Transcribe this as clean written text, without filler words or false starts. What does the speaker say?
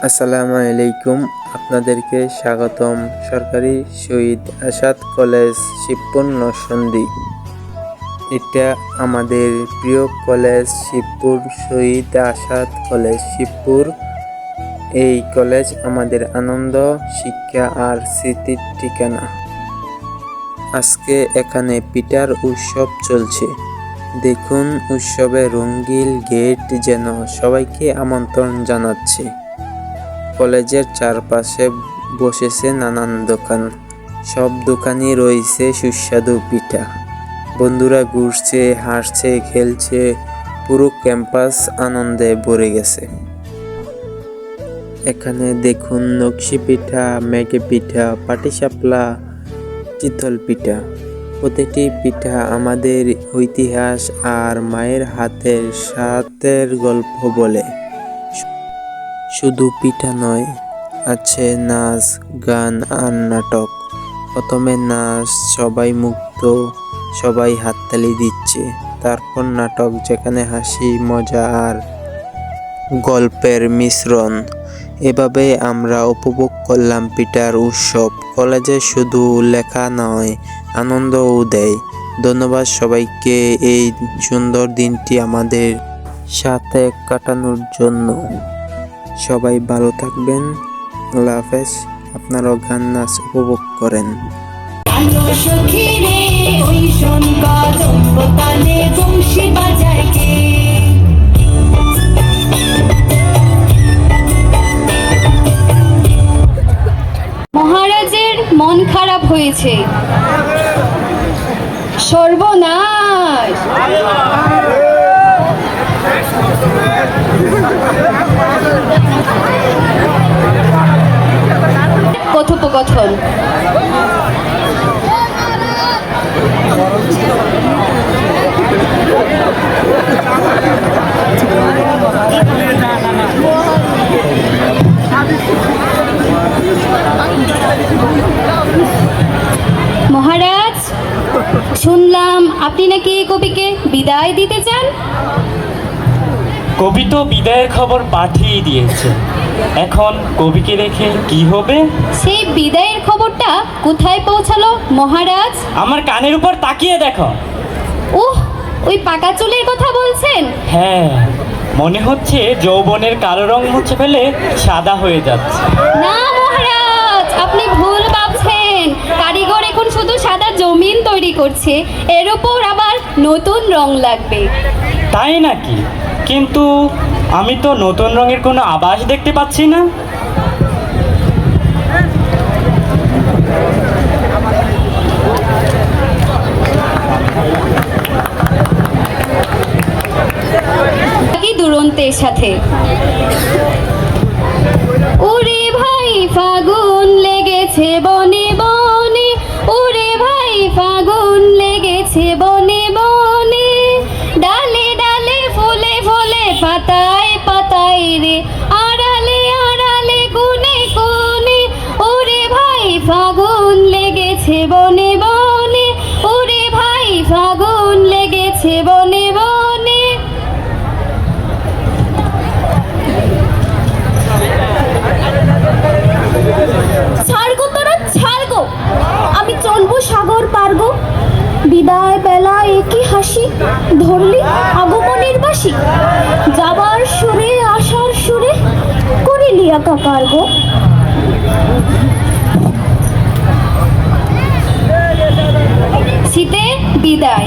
আসসালামু আলাইকুম, আপনাদেরকে স্বাগতম সরকারি শহীদ আসাদ কলেজ শিবপুর নরসিংদী। এটা আমাদের প্রিয় কলেজ শিবপুর শহীদ আসাদ কলেজ শিবপুর। এই কলেজ আমাদের আনন্দ, শিক্ষা আর স্মৃতির ঠিকানা। আজকে এখানে পিঠার উৎসব চলছে। দেখুন, উৎসবে রঙিন গেট যেন সবাইকে আমন্ত্রণ জানাচ্ছে। কলেজের চারপাশে বসেছে নানান দোকান, সব দোকানই রয়েছে সুস্বাদু পিঠা। বন্ধুরা ঘুরছে, হাসছে, খেলছে, পুরো ক্যাম্পাস আনন্দে ভরে গেছে। এখানে দেখুন নকশি পিঠা, মেঘে পিঠা, পাটিসাপলা, চিতল পিঠা। প্রতিটি পিঠা আমাদের ইতিহাস আর মায়ের হাতের স্বাদের গল্প বলে। শুধু পিঠা নয়, আছে নাচ, গান আর নাটক। প্রথমে নাচ, সবাই মুগ্ধ, সবাই হাততালি দিচ্ছে। তারপর নাটক, যেখানে হাসি, মজা আর গল্পের মিশ্রণ। এভাবে আমরা উপভোগ করলাম পিঠার উৎসব। কলেজে শুধু লেখা নয়, আনন্দও দেয়। ধন্যবাদ সবাইকে এই সুন্দর দিনটি আমাদের সাথে কাটানোর জন্য। সবাই ভালো থাকবেন। আল্লাহ হাফেজ। আপনারাও গান নাচ উপভোগ করেন। মহারাজের মন খারাপ হয়েছে। সর্বনাশ! কথোপকথন। মহারাজ, শুনলাম আপনি নাকি কবিকে বিদায় দিতে চান। কবি তো বিদায়ের খবর পাঠিয়ে দিয়েছে। এখন কবিকে রেখে কি হবে? সেই বিদায়ের খবরটা কোথায় পৌঁছালো মহারাজ? আমার কানের উপর তাকিয়ে দেখো। ওই পাকা চুলের কথা বলছেন? হ্যাঁ, মনে হচ্ছে যৌবনের কালো রং মুছে ফেলে সাদা হয়ে যাচ্ছে। না মহারাজ, আপনি ভুল ভাবছেন। কারিগর এখন শুধু সাদা জমিন তৈরি করছে, এর উপর আবার নতুন রং লাগবে। তাই নাকি? কিন্তু আমি তো নতুন রঙের কোনো আভাস দেখতে পাচ্ছি না। কি দুরন্তের সাথে। ওরে ভাই ফাগুন লেগেছে বনে বনে, ওরে ভাই ফাগুন লেগেছে বনে বনে, ডালে ডালে ফুলে ফুলে পাতায় পাতায় রে, আড়ালে আড়ালে কোণে কোণে, ওরে ভাই ফাগুন লেগেছে বনে বনে, ওরে ভাই ফাগুন লেগেছে বনে বনে। ছাড়গো তোরা ছাড়গো, আমি চলবো সাগর পারগো। বিদায় বেলা একই হাসি, ধরলি আগমনের বাসি, যাবার সুরে আসার সুরে করিলি একাকার গো। শীতে বিদায়।